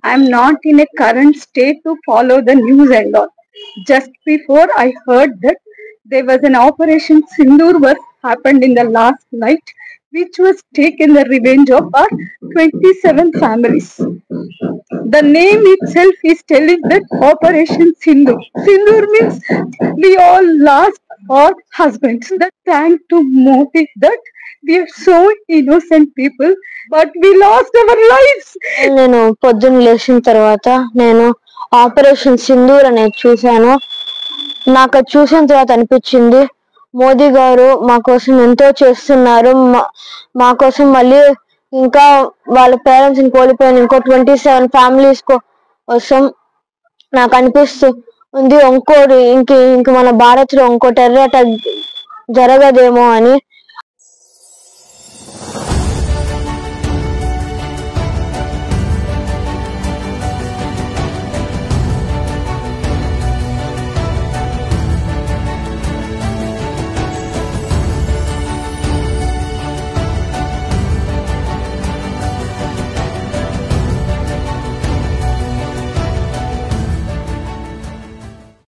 I'm not in a current state to follow the news and all. Just before I heard that there was an Operation Sindoor was happened in the last night, which was taken the revenge of our 27 families. The name itself is telling that Operation Sindoor. Sindoor means we all lost our husbands. That thank to Modi that we are so innocent people, but we lost our lives. నేను పొద్దున్న లేచిన తర్వాత నేను operation Sindoor అనేది చూశాను. నాకు అది చూసిన తర్వాత అనిపించింది మోదీ గారు మా కోసం ఎంతో చేస్తున్నారు. మా కోసం మళ్ళీ ఇంకా వాళ్ళ పేరెంట్స్ ని కోల్పోయిన ఇంకో 27 ఫ్యామిలీస్ కోసం నాకు అనిపిస్తుంది ఇంకోటి ఇంక మన భారత్ లో ఇంకో టెర్రర్ అటాక్ జరగదేమో అని.